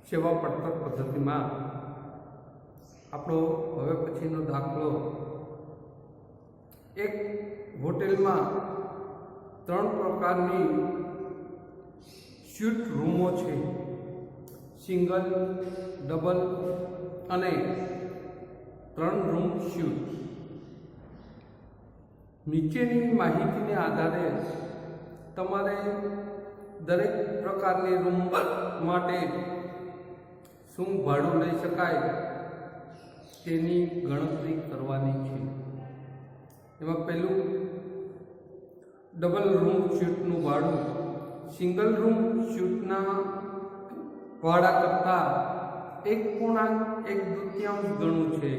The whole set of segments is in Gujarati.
સેવા પડતર પદ્ધતિમાં આપણો હવે પછીનો દાખલો, એક હોટેલમાં 3 પ્રકારની સ્યુટ રૂમો છે, સિંગલ, ડબલ અને 3 રૂમ સ્યુટ. નીચેની માહિતીને આધારે તમારે દરેક પ્રકારની રૂમ માટે શું ભાડું લઈ શકાય તેની ગણતરી કરવાની છે. એમાં પહેલું, ડબલ રૂમ સ્યુટનું ભાડું સિંગલ રૂમ સ્યુટના ભાડા કરતાં 1.1/2 ગણું છે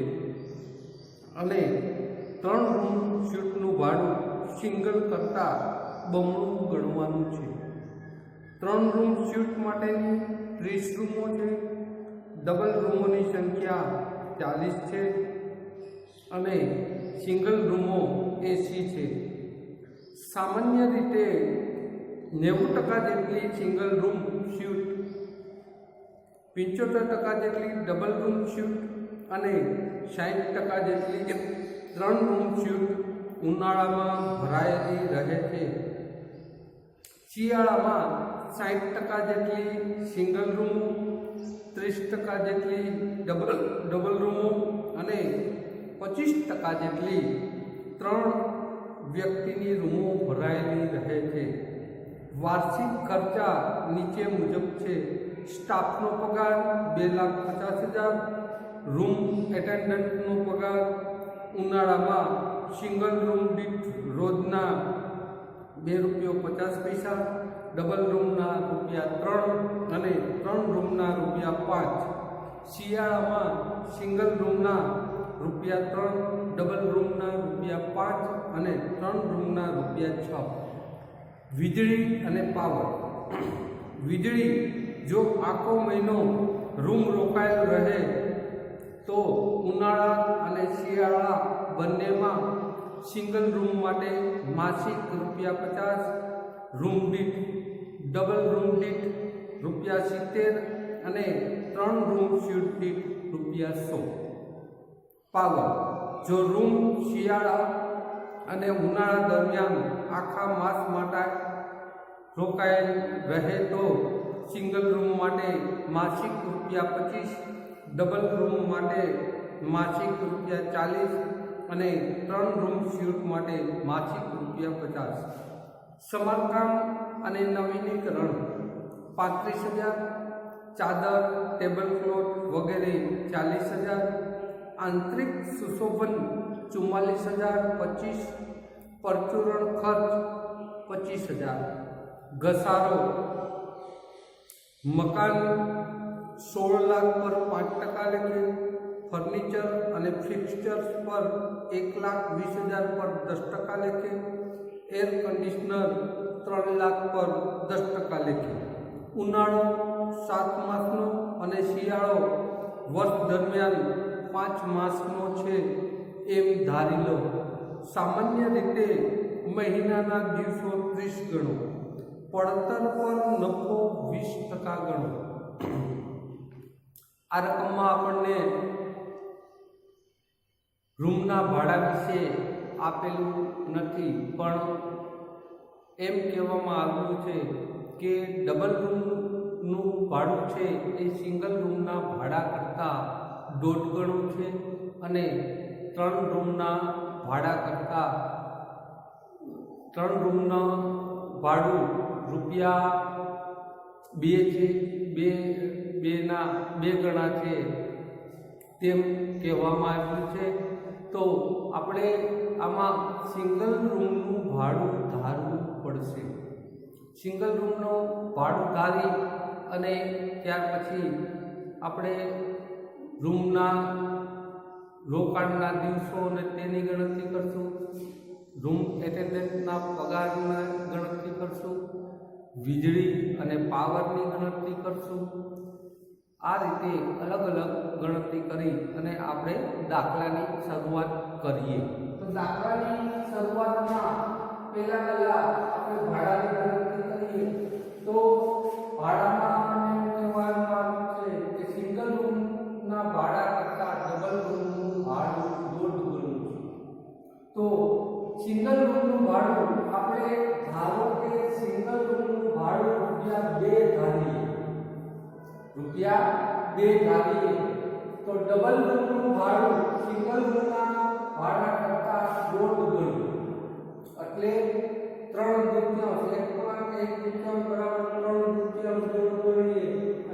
અને 3 રૂમ સ્યુટનું ભાડું સિંગલ કરતાં બમણું ગણવાનું છે. 3 રૂમ સ્યુટ માટેની 30 રૂમો છે. ડબલ રૂમોની સંખ્યા 40 છે અને સિંગલ રૂમો 80 છે. સામાન્ય રીતે 90% જેટલી સિંગલ રૂમ સ્યુટ, 75% જેટલી ડબલ રૂમ સ્યુટ અને 60% જેટલી 3 રૂમ સ્યુટ ઉનાળામાં ભરાયેલી રહે છે. શિયાળામાં 60% જેટલી સિંગલ રૂમો, 30% જેટલી ડબલ રૂમો અને 25% જેટલી 3 વ્યક્તિની રૂમો ભરાયેલી રહે છે. વાર્ષિક ખર્ચા નીચે મુજબ છે. સ્ટાફનો પગાર 2,50,000, રૂમ એટેન્ડન્ટનો પગાર ઉનાળામાં સિંગલ રૂમ દીઠ રોજના ₹2.50, ડબલ રૂમના ₹3 અને 3 રૂમના ₹5. શિયાળામાં સિંગલ રૂમના ₹3, ડબલ રૂમના ₹5 અને 3 રૂમના ₹6. વીજળી અને પાવર. વીજળી જો આખો મહિનો રૂમ રોકાયેલ રહે તો ઉનાળા અને શિયાળા બંનેમાં સિંગલ રૂમ માટે માસિક ₹50, રૂમ દીઠ, ડબલ રૂમ દીઠ ₹70 અને 3 રૂમ સ્યુટ દીઠ ₹100. પાવર. જો રૂમ શિયાળા અને ઉનાળા દરમિયાન આખા માસ માટે રોકાયેલ રહે તો સિંગલ રૂમ માટે માસિક ₹25, ડબલ રૂમ માટે માસિક ₹40 અને 3 રૂમ સ્યુટ માટે માસિક ₹50. સમારકામ અને નવીનીકરણ 35,000, ચાદર, ટેબલ ક્લોથ વગેરે 40,000, આંતરિક સુશોભન 44,025, પરચુરણ ખર્ચ 25,000, ઘસારો. મકાન 16 લાખ પર 5% લેખે, ફર્નિચર અને ફિક્સચર્સ પર 1,20,000 પર 10% લેખે, એર કન્ડિશનર 3 લાખ પર 10% લેખે. ઉનાળો 7 માસનો અને શિયાળો વર્ષ દરમિયાન 5 માસનો છે એમ ધારી લો. સામાન્ય રીતે મહિનાના દિવસો 30 ગણો, પડતર પર નફો 20% ગણો. આ રકમમાં આપણને રૂમના ભાડા વિશે આપેલું નથી, પણ એમ કહેવામાં આવ્યું છે કે ડબલ રૂમનું ભાડું છે એ સિંગલ રૂમના ભાડા કરતાં 1.5 ગણું છે અને 3 રૂમના ભાડા કરતાં 3 રૂમના ભાડું ₹2 છે, 2 ગણા છે તેમ કહેવામાં આવ્યું છે. તો આપણે આમાં સિંગલ રૂમનું ભાડું ધારવું પડશે. સિંગલ રૂમનું ભાડું ધારી અને ત્યાર પછી આપણે રૂમના રોકાણના દિવસો અને તેની ગણતરી કરશું, રૂમ એટેન્ડન્ટના પગારની ગણતરી કરશું, વીજળી અને પાવરની ગણતરી કરશું. આ રીતે અલગ અલગ ગણતરી કરી અને આપણે દાખલાની શરૂઆત કરીએ. તો દાખલાની શરૂઆતમાં પહેલા આપણે ભાડાની ગણતરી કરીએ. તો ભાડામાં કહેવામાં આવે છે રૂપિયા 2 ધારીએ તો ડબલ રૂમનું ભાડું સિંગલ રૂમના ભાડા કરતા 1.5 ગણું એટલે 3 દૂતીયાંશ 1 દૂતીયાંશ બરાબર 3 દૂતીયાંશ ગણું કરીએ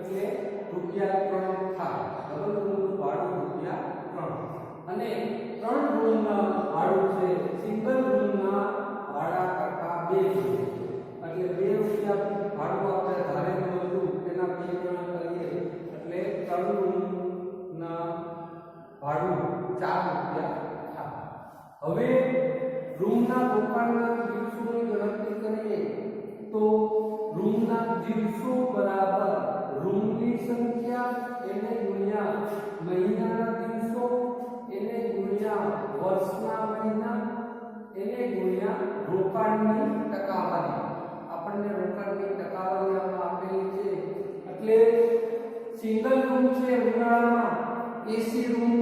એટલે રૂપિયા 3 થાય. ડબલ રૂમનું ભાડું રૂપિયા 3 અને 3 રૂમના ભાડું છે સિંગલ રૂમના ભાડા કરતા 2 ગણું એટલે 2 રૂપિયા ભાડું આપણે ધારેલું હતું તેના 2 ગણા કરીએ એટલે 3 રૂમના ભાડું 4 રૂપિયા થાય. હવે રૂમના રોકાણના દિવસોની ગણતરી કરીએ તો રૂમના દિવસો બરાબર રૂમની સંખ્યા એને ગુણ્યા મહિનાના દિવસો એને ગુણ્યા વર્ષના મહિના એને ગુણ્યા રોકાણની ટકાવારી. આપણને રોકાણની ટકાવારી આપેલી છે એટલે સિંગલ રૂમ છે ઉનાળામાં એસી રૂમ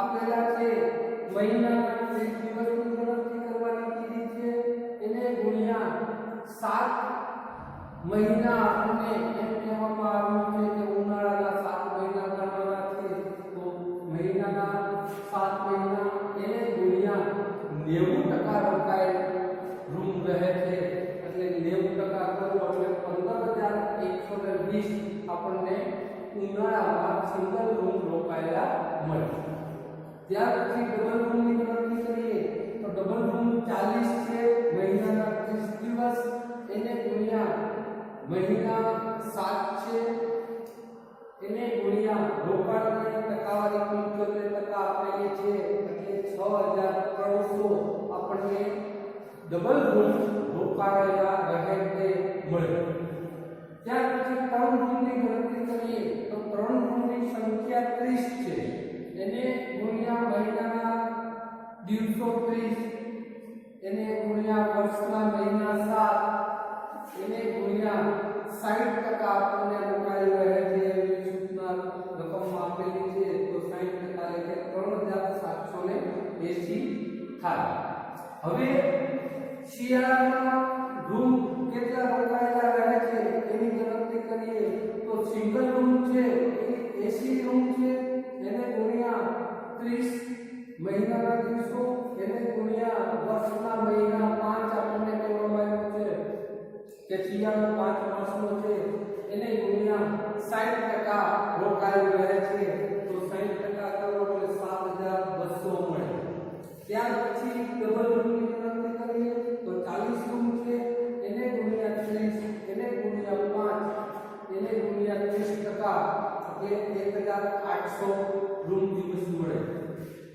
આપેલા છે મહિનાના 30 દિવસની ગણતરી કરવાની કીધી છે એને ગુણ્યા 7 મહિના આપણને એમ કહેવામાં આવ્યું છે કે ઉનાળાના 7 મહિના ગણવાના છે તો મહિનાના 7 મહિના એને ગુણ્યા 90% રોકાયેલ રૂમ રહે છે એટલે 90% કરો એટલે 15120 આપણને ઉનાળામાં સિંગલ રૂમ રોકાયેલા મળે. ત્યાર પછી ડબલ રૂમની ગણતરી કરીએ તો ડબલ રૂમ 40 છે મહિનાના 30 દિવસ એને ગુણ્યા મહિના 7 છે એને ગુણ્યા રોકાણની ટકાવારી 75% આપેલી છે એટલે 6300 આપણને ડબલ રૂમ રોકાયેલા રહે તે મળે. ત્યાર પછી 3 રૂમની ગણતરી કરીએ તો 3 રૂમની સંખ્યા 30 છે એને ગુણ્યા મહિનાના દિવસો 30 એને ગુણ્યા વર્ષના મહિના 7 એને ગુણ્યા 60% આપણને રોકાઈ રહે છે એવી સૂચના રકમ આપેલી છે તો 60% એટલે 3780 થાય. હવે શિયાળામાં રૂમ કેટલા રોકાયેલા રહે છે એની ગણતરી કરીએ તો સિંગલ રૂમ છે એ એસી રૂમ છે એને ગુણ્યા 30 મહિનાના દિવસો એને ગુણ્યા વર્ષના મહિના 5 આપણને કહેવામાં આવ્યું છે કે શિયાળો 5 માસનો છે એને ગુણ્યા 60% રોકાયેલું રહે છે તો 60% કરો એટલે 7200 મળે. ત્યાર પછી ડબલ રૂમની ગણતરી કરીએ તો 40 રૂમ છે એને ગુણ્યા 30 એને ગુણ્યા 5 એને ગુણ્યા 30% એટલે 1800 રૂમ દિવસ મળે.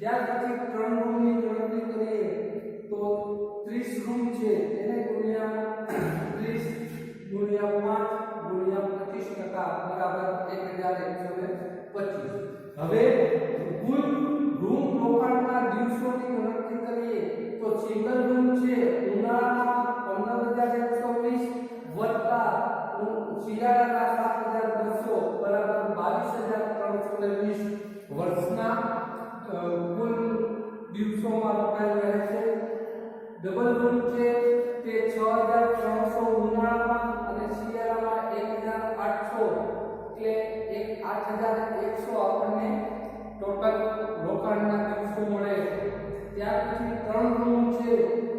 ત્યાર પછી 3 રૂમની ગણતરી કરીએ તો 30 રૂમ છે એને ગુણ્યા 30 ગુણ્યા 5 ગુણ્યા 25% બરાબર 1125. હવે કુલ રૂમ રોકાણના દિવસોની ગણતરી કરીએ તો સિંગલ રૂમ છે ઉનાળામાં 15120 વત્તા શિયાળાના 7200 બરાબર 22320 વર્ષના કુલ દિવસોમાં રોકાયેલ રહે છે. ડબલ રૂમ છે તે 6300 ઉનાળામાં અને શિયાળામાં 1800 એટલે 8100 આપણને ટોટલ રોકાણના દિવસો મળે. ત્યાર પછી 3 રૂમ છે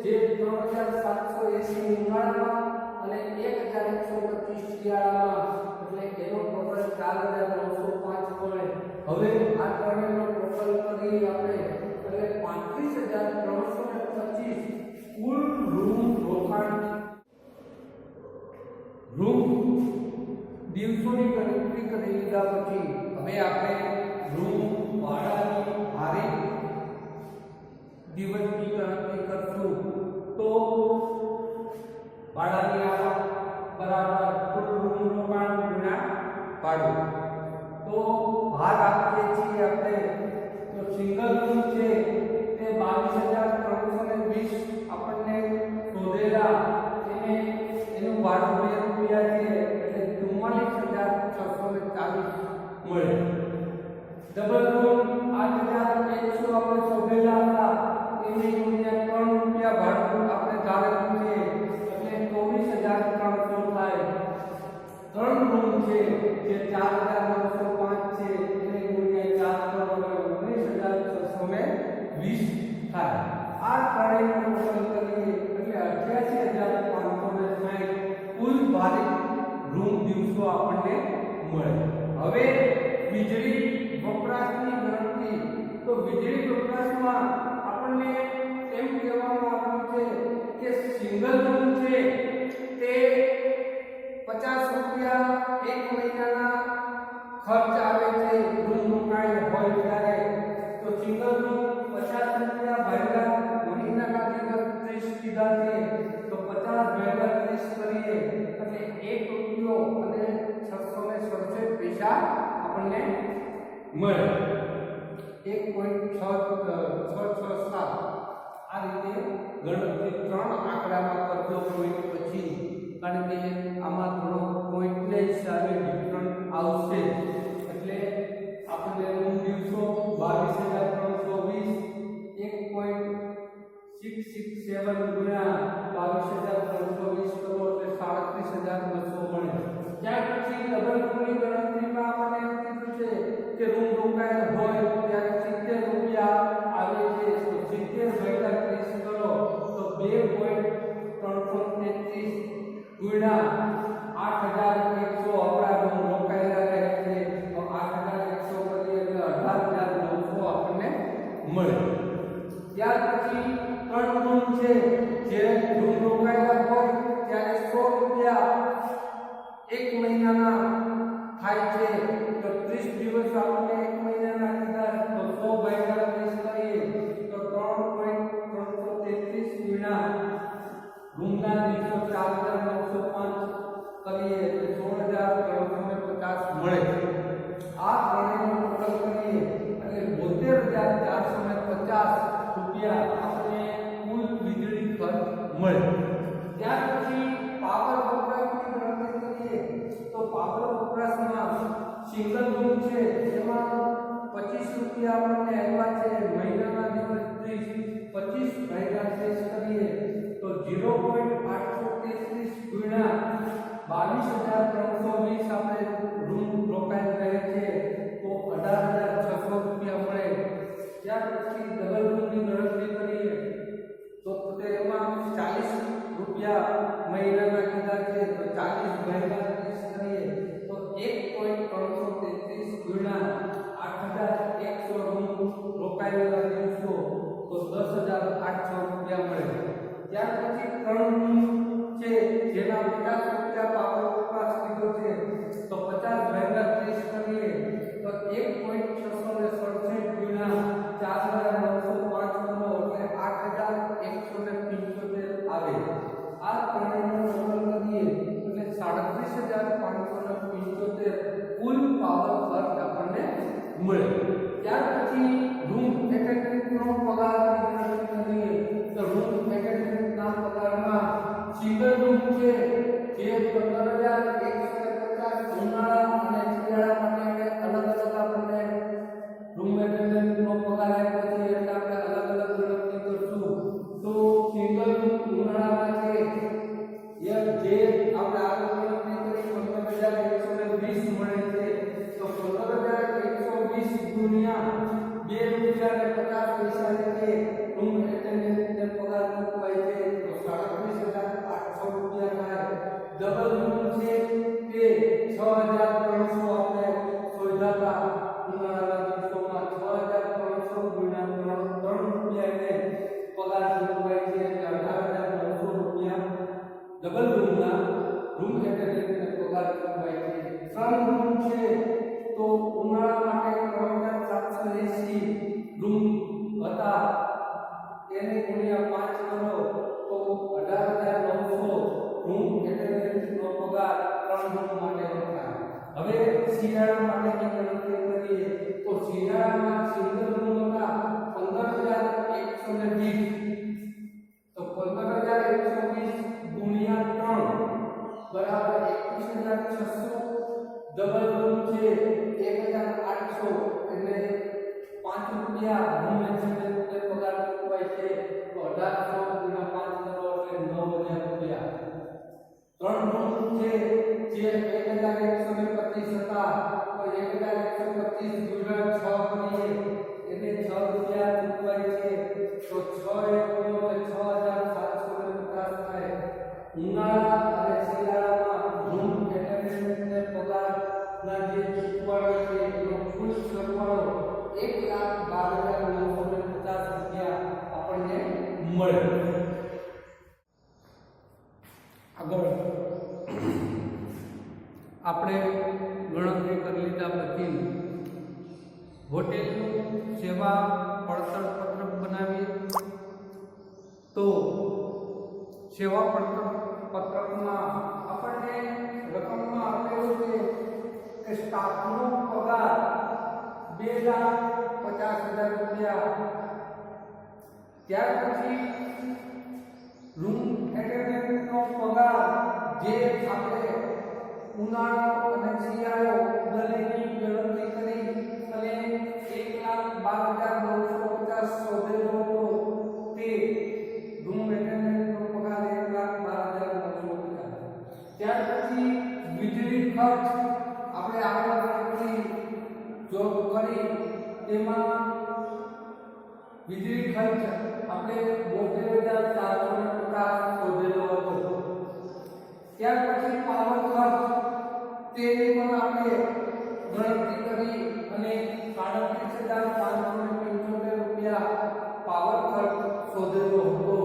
જે 3780 ઉનાળામાં અને 1125 શિયાળામાં એટલે એનો ટોટલ 4905 મળે. હવે આ ત્રણેયનો ટોટલ કરી આપણે એટલે 35325 કુલ રૂમ રોકાણ રૂમ દિવસોની ગણતરી કરી લીધા પછી હવે આપણે રૂમ ભાડાની ભારે દિવસની ગણતરી કરશું તો ભાડાની આવક બરાબર કુલ રૂમ રોકાણ ગુણ્યા ભાડું. તો ભાગ આપીએ છીએ આપણે તો સિંગલ રૂમ છે તે 22320 આપણને શોધેલા એને એનું ભાડું 2 રૂપિયા છે એટલે 44640 મળે. ડબલ રૂમ 8100 આપણે શોધેલા હતા એને ગુણ્યા 3 રૂપિયા ભાડું આપણે ધારેલું છે એટલે 24300 થાય. 3 રૂમ છે જે 4905 છે એને ગુણ્યા 4 કરો એટલે 19620 થાય. આ ત્રણેયનું ટોટલ કરીએ એટલે 88560 કુલ ભારિત રૂમ દિવસો આપણને મળે. હવે વીજળી વપરાશની ગણતરી. તો વીજળી વપરાશમાં આપણને એમ કહેવામાં આવ્યું છે કે સિંગલ રૂમ છે તે 50 રૂપિયા એક મહિનાના ખર્ચ આવે છે રૂમ રોકાયેલ હોય ત્યારે. તો સિંગલ રૂમ 50 રૂપિયા ભાગ્યા મહિનાના દિવસ 30 કીધા છે તો 50 ભાગ્યા 30 કરીએ એટલે 1 રૂપિયો અને 667 પૈસા આપણને મળે. 1.667 આ રીતે ગણતરી 3 આંકડામાં કરજો પોઈન્ટ પછી, કારણ કે આમાં થોડો પોઈન્ટને હિસાબે ડિફરન્ટ આવશે. એટલે આપણે રૂમ દિવસો 22320 1.667 ગુણ્યા 22320 કરો એટલે 37200 મળે. ત્યાર પછી ડબલ રૂમની ગણતરીમાં આપણને એમ કીધું છે કે રૂમ રોકાયેલ હોય ત્યારે 70 રૂપિયા આવે છે. તો 70 ભાગ્યા 30 કરો તો 2.333 ગુણ્યા 8100 આપણા રૂમ રોકાયેલા રહે છે. તો 8100 કરીએ એટલે 18900 આપણને મળે. ત્યાર પછી 3 રૂમ છે જે રૂમ રોકાયેલા હોય ત્યારે 100 રૂપિયા એક મહિનાના થાય છે. તો 30 દિવસ આપણે એક મહિનાના કીધા તો 100 ભાગ્યા 30 કરીએ તો 3.333 ગુણ્યા રૂમના દિવસો 4905 કરીએ તો 16350 મળે. આ ત્રણેયનો ટોટલ કરીએ એટલે 72450 રૂપિયા આપણે કુલ વીજળી ખર્ચ મળે. ત્યાર પછી પાવર વપરાશની ગણતરી કરીએ તો પાવર વપરાશમાં સિંગલ રૂમ છે એમાં 25 રૂપિયા આપણને આવ્યા છે મહિનાના દિવસ 30 25 ભાગ્યા 30 કરીએ તો 0.833 ગુણ્યા 22320 આપણે રૂમ રોકાયેલ રહે છે તો 18600 રૂપિયા મળે. ત્યાર પછી ડબલ રૂમની ગણતરી કરીએ તો તેમાં 40 રૂપિયા મહિનાના કીધા છે તો 40 ભાગ્યા 30 કરીએ તો 1.333 ગુણ્યા 8100 રૂમ રોકાયેલા દિવસો તો 10800 રૂપિયા મળે. ત્યાર પછી 3 રૂમ છે જેના 50 રૂપિયા પાવર વપરાશ કીધો છે તો 50 ભાગ્યા 30 કરીએ તો 1.667 ગુણ્યા 4905 કરો એટલે 8175 આવે. આ ત્રણેયનો ટોટલ કરીએ એટલે 37575 કુલ પાવર ખર્ચ આપણને મળે. ત્યાર પછી રૂમ એટેન્ડન્ટનો પગારની ગણતરી કરીએ તો રૂમ એટેન્ડન્ટના પગારમાં સિંગલ રૂમ છે જે 15150 ઉનાળા અને શિયાળા માટે અલગ અલગ આપણને રૂમ એટેન્ડન્ટનો પગાર આપ્યો છે એટલે આપણે અલગ અલગ ગણતરી કરશું. તો સિંગલ રૂમ ઉનાળામાં છે જે આપણે આગળ ગણતરી કરી 15120 મળે છે તો 15120 ગુણ્યા 2 રૂપિયા અને 50 પૈસા એટલે રૂમ એટેન્ડન્ટને પગાર ચૂકવાય છે તો 37800 રૂપિયા થાય. ડબલ રૂમ છે તે 6300 આપણે શોધ્યા ઉનાળાના દિવસોમાં 6300 ગુણ્યા 3 રૂપિયા એને પગાર ચૂકવાય છે એટલે 18900 રૂપિયા ડબલ રૂમના રૂમ એટેન્ડન્ટને પગાર ચૂકવાય છે. 3 રૂમ છે તો ઉનાળા માટે 3780 રૂમ હતા એને ગુણ્યા 5 કરો તો 18900 રૂમ એટેન્ડન્ટનો પગાર 3 રૂમ માટે થાય. હવે શિયાળા માટેની ગણતરી કરીએ તો શિયાળામાં સિંગલ રૂમ હતા 15120 તો 15120 ગુણ્યા 3 બરાબર 21600. ડબલ રૂમ છે 1800 એટલે 5 રૂપિયા રૂમ એટેન્ડન્ટને પગાર ચૂકવાય છે તો 1800 ગુણ્યા 5 કરો એટલે 9000 રૂપિયા. ત્રણ રૂમ છે જે 1125 હતા, તો 1125 ગુણ્યા 6 કરીએ એટલે 6 રૂપિયા ચૂકવાય છે, તો 6 એટલે 6750 થાય. ઉનાળા અને શિયાળામાં રૂમ એટેન્ડન્ટને પગારના જે ચૂકવાડો છે એનો કુલ સરવાળો 1,12,950 રૂપિયા આપણને મળે. આગળ આપણે ગણતરી કરી લીધા પછી હોટેલનું સેવા પડતર પત્રક બનાવીએ. તો સેવા પડતર પત્રકમાં આપણને રકમમાં આપેલું છે કે સ્ટાફનો પગાર 2,50,000 રૂપિયા. ત્યાર પછી રૂમ એટેન્ડન્ટનો પગાર જે આપણે ઉનાળો અને શિયાળો બંનેની ગણતરી કરી અને 1,12,950 શોધેલો હતો, તે રૂમ એટેન્ડન્ટનો પગાર 1,12,950. ત્યાર પછી વીજળી ખર્ચ આપણે આગળ ગણતરી જો કરી તેમાં વીજળી ખર્ચ આપણે 72,450 શોધેલો હતો. ત્યાર પછી પાવર ખર્ચ તેની પણ આપણે ગણતરી કરી અને 37,575 રૂપિયા પાવર ખર્ચ શોધેલો હતો.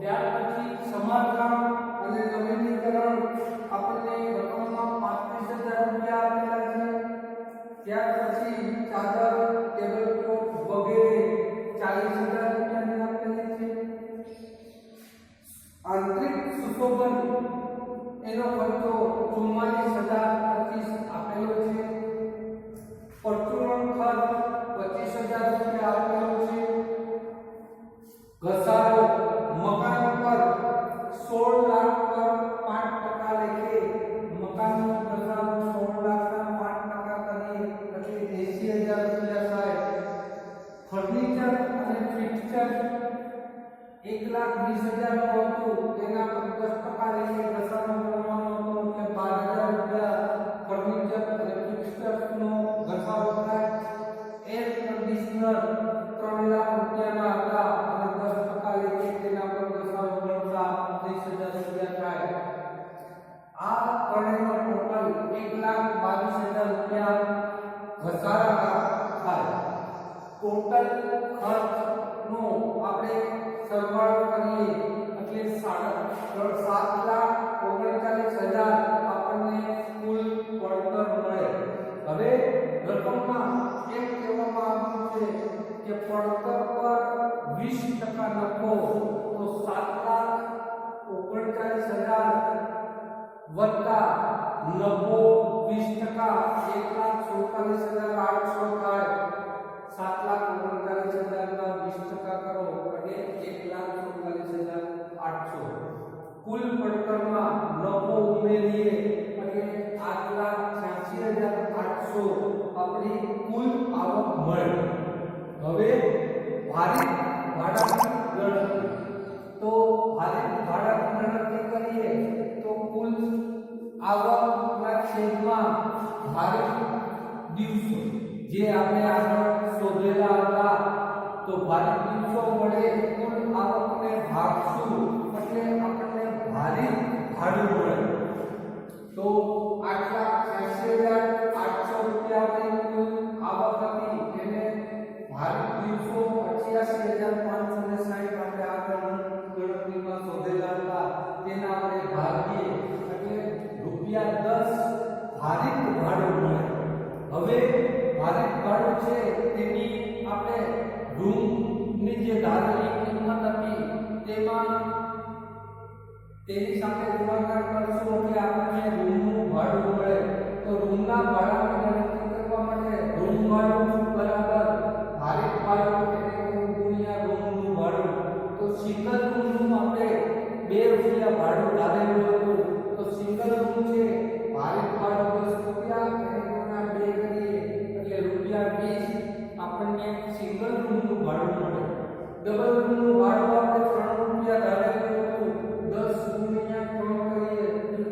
ત્યાર પછી સમારકામ અને નવીનીકરણ આપણને રકમમાં 35,000 રૂપિયા આપેલા છે. ત્યાર પછી ચાદર, ટેબલ ક્લોથ વગેરે 40,000 રૂપિયાની આપેલી છે. આંતરિક સુશોભન એનો ખર્ચો 44,025 આપેલો છે. પરચુરણ ખર્ચ 25,000 રૂપિયા આપેલો છે. ઘસારો મકાન પર 16 લાખ પર 5% લેખે મકાનનો ઘસારો 16 લાખના 5% કરીએ એટલે 80,000 રૂપિયા થાય. ફર્નિચર અને ફિક્સચર 1,20,000 નું હતું, તેના પર 10% લેખે ઘસારો કરવાનો હતો એટલે 12,000 રૂપિયા ફર્નિચર અને ફિક્સચરનો ઘસારો થાય. એર કન્ડિશનર 3 લાખ રૂપિયાના હતા અને 10% લેખે તેના પર ઘસારો કરતા 30,000 રૂપિયા થાય. આ ત્રણેયનો ટોટલ 1,22,000 રૂપિયા ઘસારા થાય. ટોટલ ખર્ચનો આપણે સરવાળો કરીએ એટલે 7,39,000 આપણને કુલ પડતર મળે. હવે રકમમાં એક કહેવામાં આવ્યું છે કે પડતર પર 20% નફો, તો 7,39,000 વત્તા નફો 20% 1,47,800 થાય. 7,39,000 ના 20% કરો એટલે 1,47,800. કુલ પડતરમાં નફો ઉમેરીએ એટલે 8,86,800 આપણી કુલ આવક મળે. હવે ભારિત ભાડાની ગણતરી, તો ભારિત ભાડાની ગણતરી કરીએ તો કુલ આવકના છેદમાં ભારિત દિવસો જે આપણે આગળ શોધેલા હતા, તો ભારિત દિવસો વડે કુલ આવકને ભાગશું એટલે આપણને ભારિત ભાડું મળે. તો 8,86,800 રૂપિયા આપણી કુલ આવક હતી, એને ભારિત દિવસો 88,560 આપણે આગળ ગણતરીમાં શોધેલા હતા, તેના આપણે ભાગીએ એટલે ₹10 ભારિત ભાડું મળે. હવે ભારિત ભાડું છે તેની આપણે રૂમની જે ધારેલી કિંમત હતી તેમાં તેની સાથે ગુણાકાર કરશું એટલે આપણને રૂમનું ભાડું મળે. તો રૂમના ભાડાની ગણતરી કરવા માટે રૂમ ભાડું બરાબર ભારિત ભાડું ગુણ્યા રૂમનું ભાડું. તો સિંગલ રૂમનું આપણે ₹2 ભાડું ધારેલું હતું, તો સિંગલ રૂમ છે ભારિત ભાડું ₹10 અને ગુણ્યા 2 કરીએ એટલે ₹20 આપણને સિંગલ રૂમનું ભાડું મળે. ડબલ રૂમનું ભાડું આપણે ₹3 ધારેલું હતું, 10 ગુણ્યા 3 કરીએ એટલે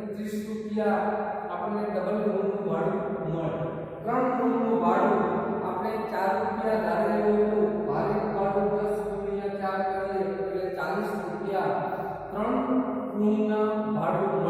રૂમના ભાડું